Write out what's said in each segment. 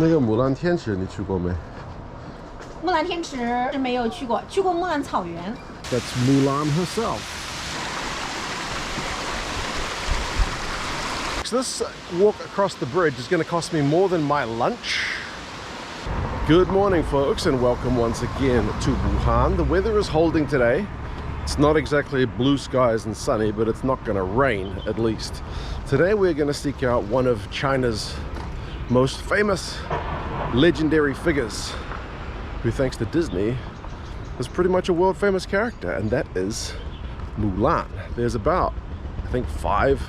那个木兰天池你去过没？木兰天池是没有去过，去过木兰草原。That's Mulan herself. So this walk across the bridge is going to cost me more than my lunch. Good morning, folks, and welcome once again to Wuhan. The weather is holding today. It's not exactly blue skies and sunny, but it's not going to rain, at least. Today we're going to seek out one of China's most famous legendary figures, who, thanks to Disney, is pretty much a world famous character, and that is Mulan. There's about, I think, 5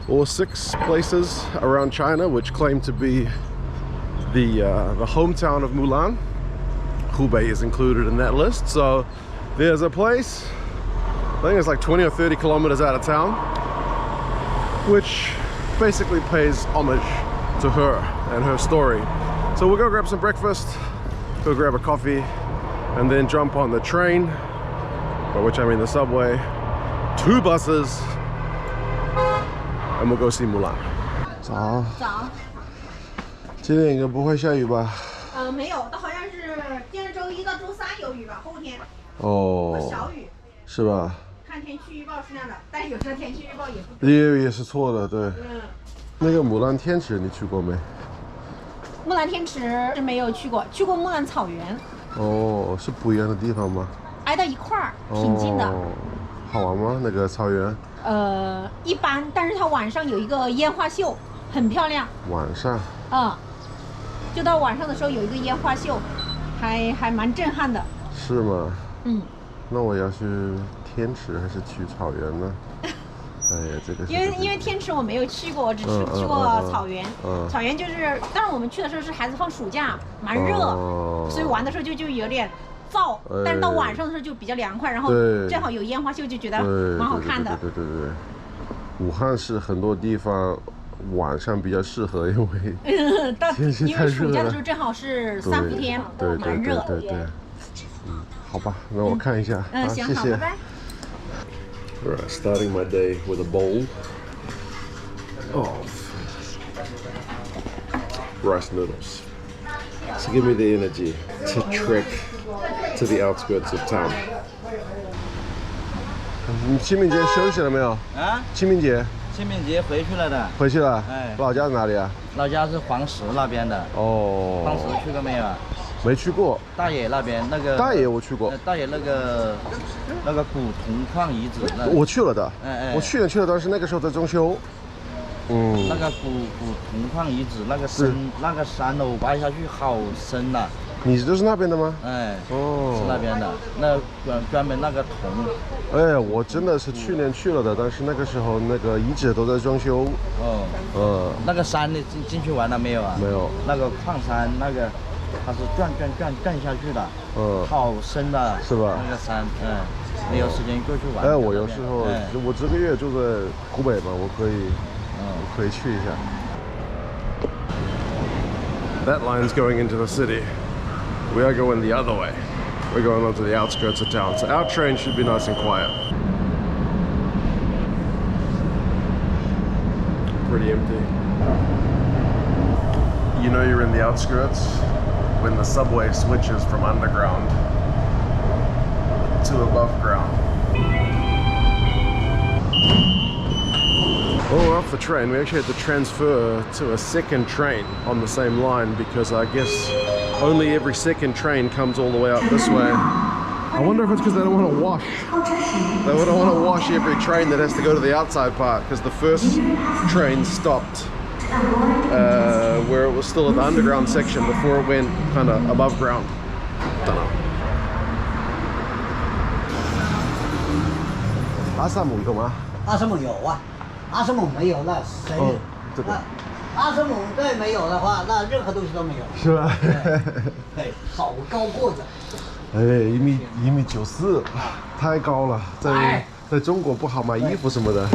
or 6 places around China which claim to be the hometown of Mulan. Hubei is included in that list. So there's a place, I think it's like 20 or 30 kilometers out of town, which basically pays homage to her and her story. So we'll go grab some breakfast, go grab a coffee, and then jump on the train, by which I mean the subway, 2 buses, and we'll go see Mulan. 早。早。今天应该不会下雨吧？没有，好像是今天周1到周3有雨吧，后天。哦。小雨。是吧？看天气预报是那样的，但是有时候天气预报也不准。也是错的，对。那个木兰天池你去过没？木兰天池是没有去过，去过木兰草原。哦，是不一样的地方吗？挨到一块儿，挺近的。哦，好玩吗？那个草原？一般，但是它晚上有一个烟花秀，很漂亮。晚上？就到晚上的时候有一个烟花秀，还蛮震撼的。是吗？嗯。那我要去天池还是去草原呢？哎呀，这个因为天池我没有去过，我只去过草原。草原就是，当然我们去的时候是孩子放暑假，蛮热，所以玩的时候就有点燥。但是到晚上的时候就比较凉快，然后正好有烟花秀，就觉得蛮好看的。对。武汉是很多地方晚上比较适合，因为天气太热了。因为暑假的时候正好是3伏天，蛮热。对。好吧，那我看一下。行，好，拜拜。Alright, starting my day with a bowl of rice noodles to give me the energy to trek to the outskirts of town. 你清明节休息了没有？啊？清明节回去了的。回去了？哎，老家在哪里啊？老家是黄石那边的。哦。黄石去过没有？没去过。大冶那边那个。大冶我去过。大冶那个古铜矿遗址那。我去了的。我去年去了，但是那个时候在装修。那个古铜矿遗址那个山楼挖下去好深呐。你就是那边的吗？是那边的。那专门那个铜。我真的是去年去了的，但是那个时候那个遗址都在装修。那个山你进去玩了没有啊？没有。那个矿山那个。它是转下去的，好深的，是吧？那个山，没有时间过去玩。我有时候，我这个月就在湖北嘛，我可以去一下。That line's going into the city. We are going the other way. We're going onto the outskirts of town. So our train should be nice and quiet. Pretty empty. You know you're in the outskirts when the subway switches from underground to above ground. Well, we're off the train. We actually had to transfer to a second train on the same line because I guess only every second train comes all the way up this way. I wonder if it's because they don't want to wash. They don't want to wash every train that has to go to the outside part because the first train stopped where it was still at the underground section before it went kind of above ground. Don't know. 阿萨姆有吗？阿萨姆有啊，阿萨姆没有那谁？这个。阿萨姆再没有的话，那任何东西都没有。是吧？对，好高个子。1米94，太高了，在中国不好买衣服什么的。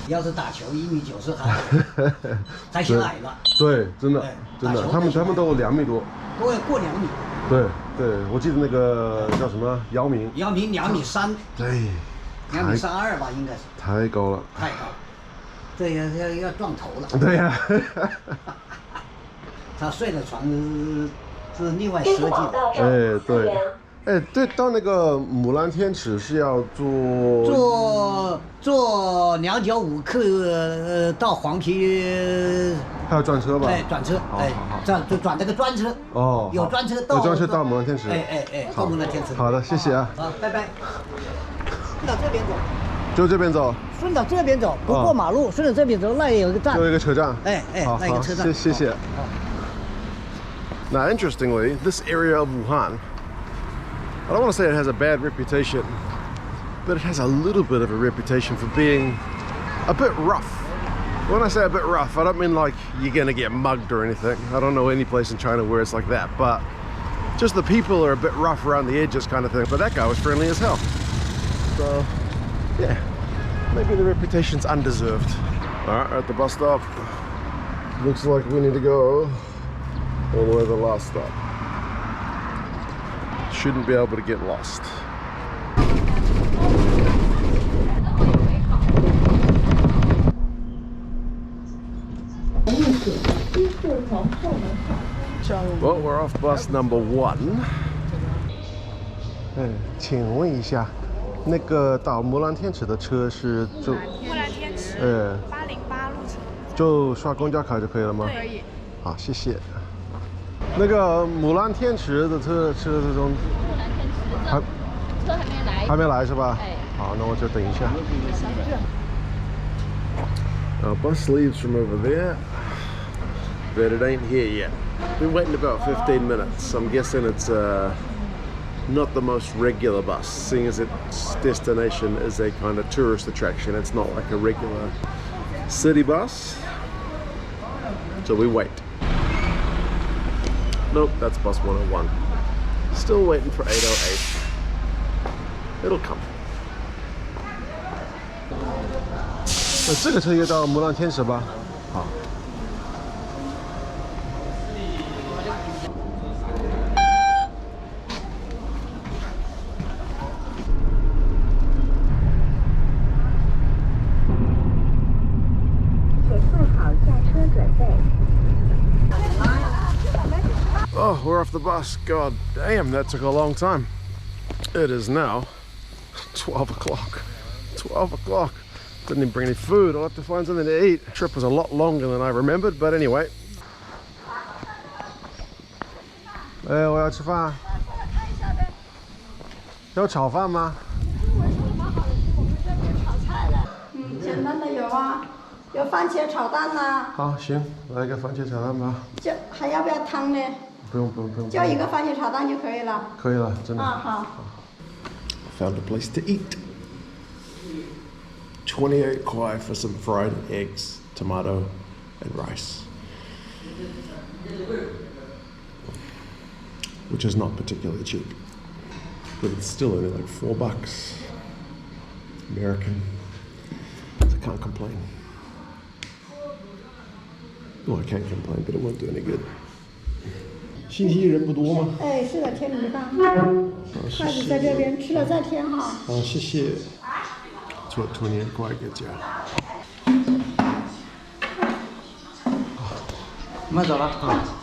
要是打球1米90还显矮了。对，真的，他们都有2米多，都要过2米。对，我记得那个叫什么姚明2米3，对，2米32吧，应该是。太高了。太高。这要撞头了。对呀、他睡的床是另外设计的。哎，对。哎，对，到那个木兰天池是要坐2.5克到黄皮，还要转车吧？哎，转车，哎，就转这个专车。哦，有专车到木兰天池。哎，到木兰天池。好的，谢谢啊。好，拜拜。顺到这边走。就这边走。顺到这边走，不过马路，顺着这边走，那也有一个站。就一个车站。哎，那个车站。谢谢。Now, interestingly, this area of Wuhan, I don't want to say it has a bad reputation, but it has a little bit of a reputation for being a bit rough. When I say a bit rough, I don't mean like you're gonna get mugged or anything. I don't know any place in China where it's like that, but just the people are a bit rough around the edges kind of thing. But that guy was friendly as hell. So, yeah, maybe the reputation's undeserved. All right, at the bus stop. Looks like we need to go all the way to the last stop. Shouldn't be able to get lost. Well, we're off bus number 1. 请问一下，那个到木兰天池的车是就木兰天池808路程，就刷公交卡就可以了吗？可以。好，谢谢。那个木兰天池的车这种，车还没来，还没来是吧？哎，好，那我就等一下。Our bus leaves from over there, but it ain't here yet. Been waiting about 15 minutes. I'm guessing it's not the most regular bus, seeing as its destination is a kind of tourist attraction. It's not like a regular city bus. So we wait. Nope, that's bus 101. Still waiting for 808. It'll come. 这个车也到木兰天池吧？好。请做好下车准备。 Oh, we're off the bus. God damn, that took a long time. It is now 12 o'clock. 12 o'clock. Didn't even bring any food. I'll have to find something to eat. The trip was a lot longer than I remembered, but anyway. 哎，我要吃饭。要炒饭吗？简单的有啊，有番茄炒蛋呐。好，行，来个番茄炒蛋吧。就还要不要汤呢？不用。就一个番茄炒蛋就可以了。可以了，真的。啊，好。Found a place to eat. 28 kwai for some fried eggs, tomato, and rice. Which is not particularly cheap. But it's still only like $4. American. So I can't complain. Well, I can't complain, but it won't do any good. 星期人不多吗？哎，是的，添米饭。筷子在这边，吃了再添哈。好，谢谢。That's what 28 kwai gets you. 慢走了。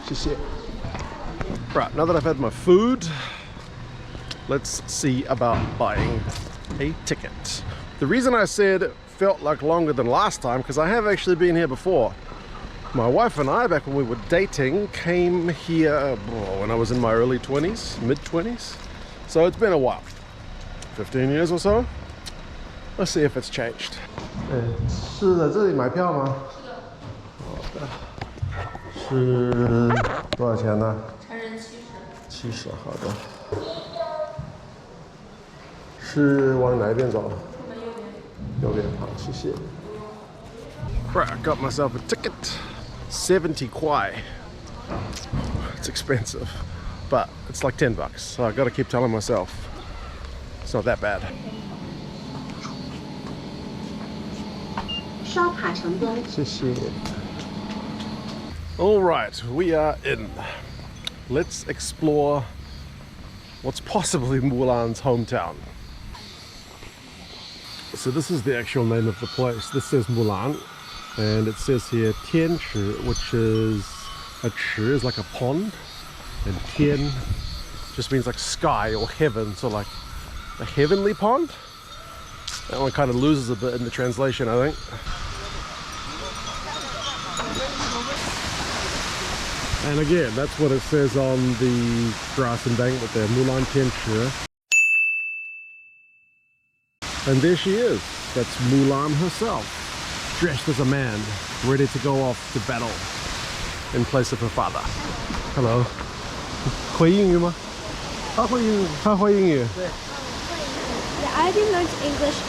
谢谢。Right, now that I've had my food, let's see about buying a ticket. The reason I said it felt like longer than last time, because I have actually been here before. My wife and I, back when we were dating, came here when I was in my early 20s, mid-20s. So it's been a while, 15 years or so. Let's see if it's changed. 是在这里买票吗？是的。好的。是多少钱呢？成人70。70，好的。是往哪边走？右边。好，谢谢。Right, I got myself a ticket. 70 kwai. It's expensive, but it's like $10. So I got to keep telling myself it's not that bad. 刷卡成功。谢谢。All right, we are in. Let's explore what's possibly Mulan's hometown. So this is the actual name of the place. This says Mulan. And it says here Tian Chi, which is a chi is like a pond, and Tian just means like sky or heaven, so like a heavenly pond. That one kind of loses a bit in the translation, I think. And again, that's what it says on the grass embankment there, Mulan Tian Chi. And there she is. That's Mulan herself, dressed as a man, ready to go off to battle in place of her father. Hello. 会英语吗？他会英语。他会英语。 Yeah, I didn't learn English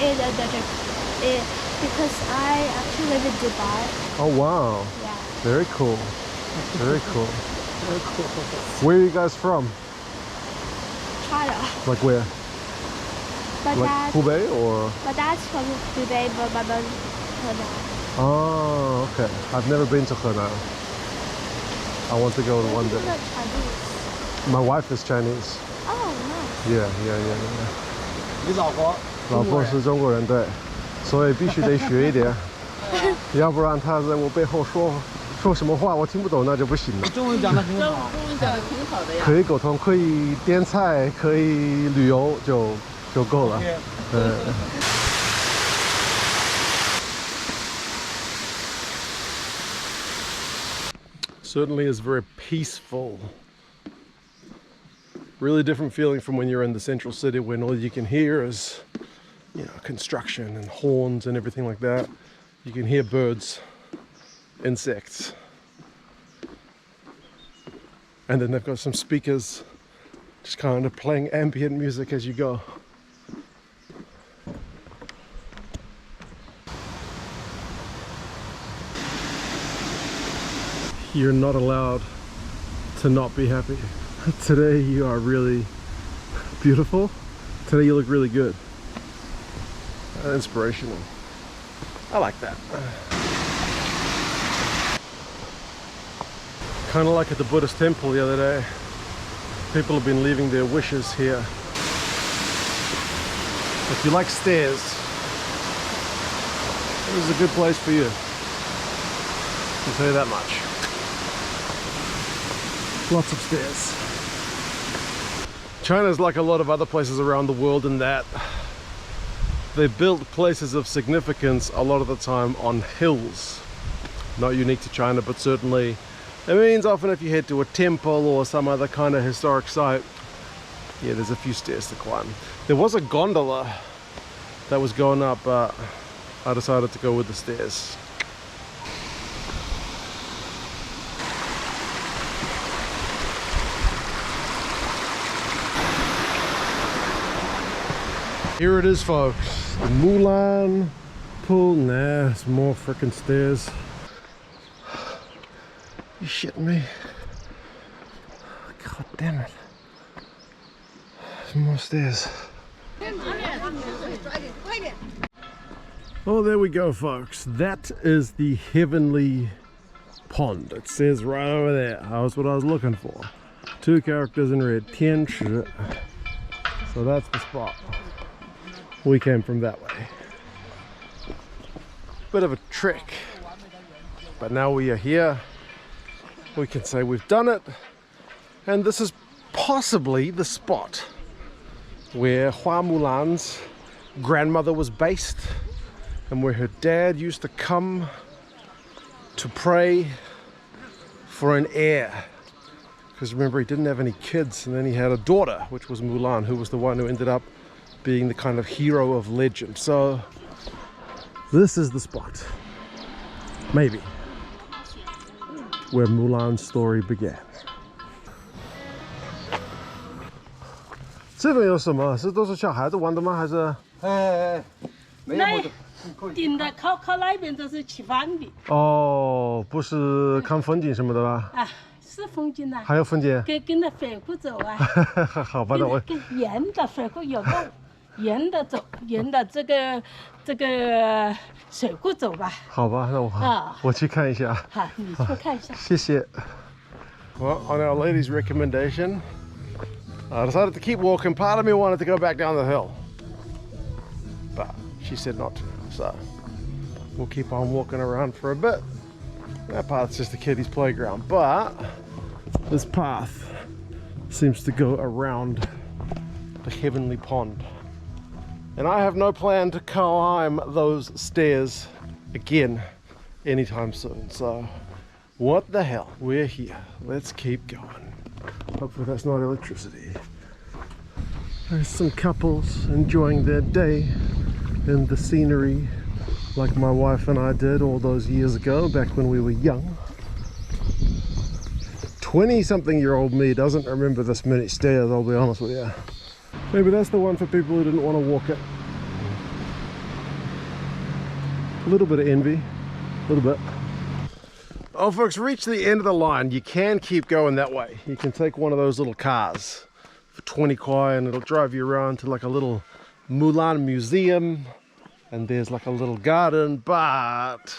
because I actually live in Dubai. Oh wow. Yeah. Very cool. Very cool. Very cool. Where are you guys from? China. Like where? My Like dad. Hubei or? My dad's from Dubai, but my mom's Henan. Oh, okay. I've never been to Henan. I want to go one day. Chinese. My wife is Chinese. Oh, nice. Yeah. 你老婆？老婆是中国人，对，所以必须得学一点，要不然她在我背后说什么话我听不懂，那就不行了。中文讲得很好。中文讲的挺好的呀。可以沟通，可以点菜，可以旅游就够了。Certainly is very peaceful. Really different feeling from when you're in the central city when all you can hear is, you know, construction and horns and everything like that. You can hear birds, insects. And then they've got some speakers just kind of playing ambient music as you go. You're not allowed to not be happy. Today you are really beautiful. Today you look really good. Inspirational. I like that. Kind of like at the Buddhist temple the other day. People have been leaving their wishes here. If you like stairs, this is a good place for you. I'll tell you that much. Lots of stairs. China's like a lot of other places around the world in that they built places of significance a lot of the time on hills. Not unique to China, but certainly it means often if you head to a temple or some other kind of historic site, yeah, there's a few stairs to climb. There was a gondola that was going up, but I decided to go with the stairs. Here it is, folks. The Mulan pool. Nah, it's more freaking stairs. You shitting me? God damn it. Some more stairs. Oh, there we go, folks. That is the heavenly pond. It says right over there. That's what I was looking for. 2 characters in red. Tian Chi. So that's the spot. We came from that way. Bit of a trick, but now we are here. We can say we've done it, and this is possibly the spot where Hua Mulan's grandmother was based and where her dad used to come to pray for an heir. Because remember, he didn't have any kids, and then he had a daughter, which was Mulan, who was the one who ended up being the kind of hero of legend. So this is the spot, maybe, where Mulan's story began. 这边有什么？是都是小孩子玩的吗？还是？没有顶的靠那边这是吃饭的。哦，不是看风景什么的吧？啊，是风景呐。还有风景？跟着水库走啊。好吧，那我跟沿着水库有个。沿着走，沿着这个水库走吧。好吧，那我去看一下。好，你去看一下。谢谢。Well, on our lady's recommendation, I decided to keep walking. Part of me wanted to go back down the hill, but she said not to. So we'll keep on walking around for a bit. That path's just a kiddie's playground, but this path seems to go around the heavenly pond. And I have no plan to climb those stairs again anytime soon. So what the hell, we're here. Let's keep going. Hopefully that's not electricity. There's some couples enjoying their day in the scenery like my wife and I did all those years ago, back when we were young. 20-something-year-old me doesn't remember this many stairs, I'll be honest with you. Maybe that's the one for people who didn't want to walk it. A little bit of envy, a little bit. Oh folks, reach the end of the line. You can keep going that way. You can take one of those little cars for 20 kwai and it'll drive you around to like a little Mulan museum. And there's like a little garden, but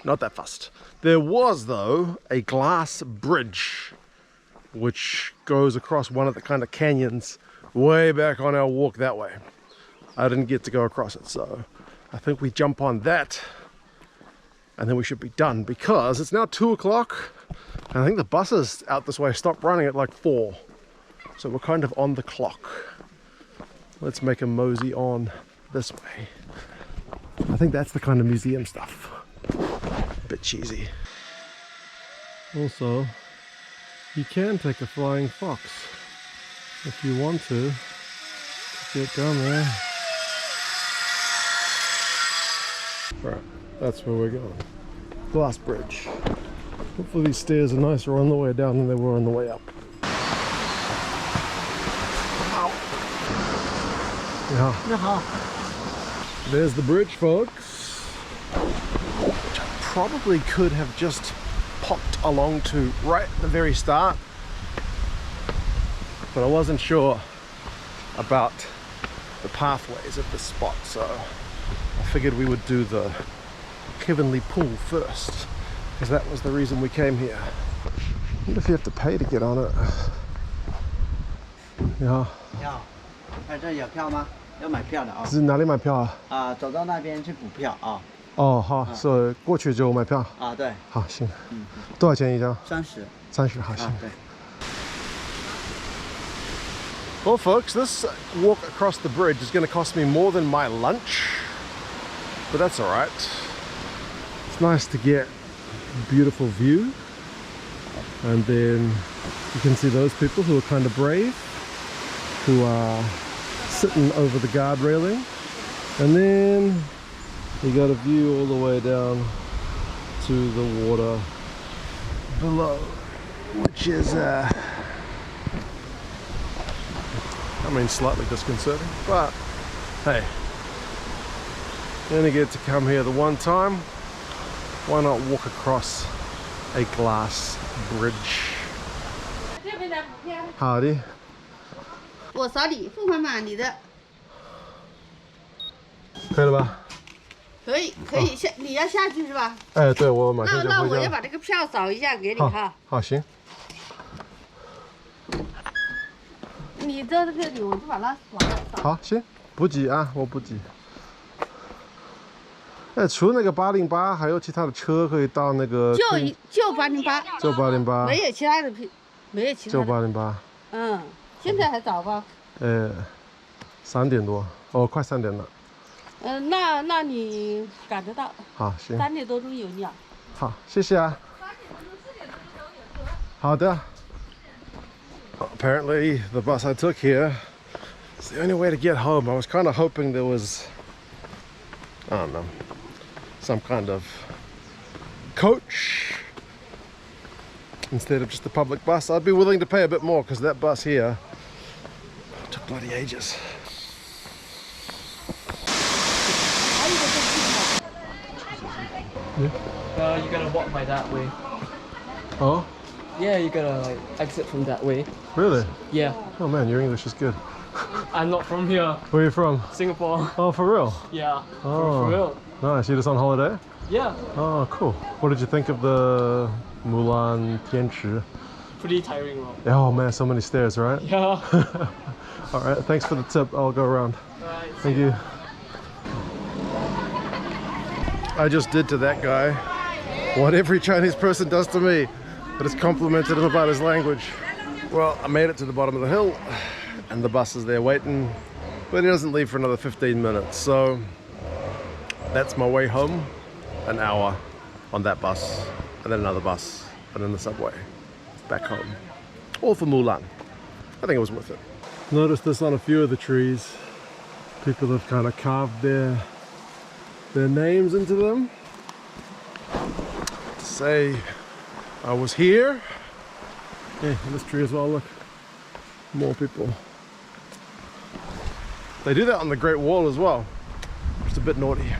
not that fast. There was though a glass bridge which goes across one of the kind of canyons way back on our walk that way. I didn't get to go across it, so I think we jump on that and then we should be done, because it's now 2 o'clock and I think the buses out this way stopped running at like 4. So we're kind of on the clock. Let's make a mosey on this way. I think that's the kind of museum stuff. A bit cheesy. Also, you can take a flying fox if you want to get down there. Right, that's where we're going. Glass bridge. Hopefully these stairs are nicer on the way down than they were on the way up. Yeah. There's the bridge, folks, which I probably could have just popped along to right at the very start, but I wasn't sure about the pathways at this spot, so I figured we would do the heavenly pool first, because that was the reason we came here. I wonder if you have to pay to get on it. Yeah. 这有票吗？要买票的啊。是哪里买票啊？啊，走到那边去补票啊。哦，好，所以过去就买票。啊，对。好，行。多少钱一张？30。30，好，行。对。 Well, folks, this walk across the bridge is going to cost me more than my lunch, but that's all right. It's nice to get a beautiful view, and then you can see those people who are kind of brave, who are sitting over the guard railing, and then you got a view all the way down to the water below, which is I mean, slightly disconcerting, but hey, you only get to come here the one time. Why not walk across a glass bridge? Howdy. 我扫你付款码，你的可以了吧？可以可以下，你要下去是吧？哎，对，我马上就回家。那我要把这个票扫一下给你哈。好，行。你在这里，我就把它扫。好，行，不急啊，我不急。哎，除了那个808，还有其他的车可以到那个？就808。就808。没有其他的票，没有其他的。就808。嗯，现在还早吧？3点多，哦，快3点了。那你赶得到？好，行。3点多钟有你啊。好，谢谢啊。3点多钟、4点多钟都有车。好的。Apparently, the bus I took here is the only way to get home. I was kind of hoping there was, I don't know, some kind of coach instead of just the public bus. I'd be willing to pay a bit more because that bus here took bloody ages. Yeah. You gotta walk by that way. Oh? Yeah, you gotta like exit from that way. Really? Yeah. Oh man, your English is good. I'm not from here. Where are you from? Singapore. Oh, for real? Yeah. Oh, for real. Nice. You just on holiday? Yeah. Oh, cool. What did you think of the Mulan Tianchi? Pretty tiring road. Oh man, so many stairs, right? Yeah. All right, thanks for the tip. I'll go around. Right. Thank you. I just did to that guy what every Chinese person does to me. I just complimented him about his language. Well, I made it to the bottom of the hill and the bus is there waiting, but he doesn't leave for another 15 minutes. So that's my way home, an hour on that bus, and then another bus, and then the subway back home. All for Mulan. I think it was worth it. Notice this on a few of the trees. People have kind of carved their names into them to say I was here. Yeah, this tree as well, look. More people. They do that on the Great Wall as well. Just a bit naughty.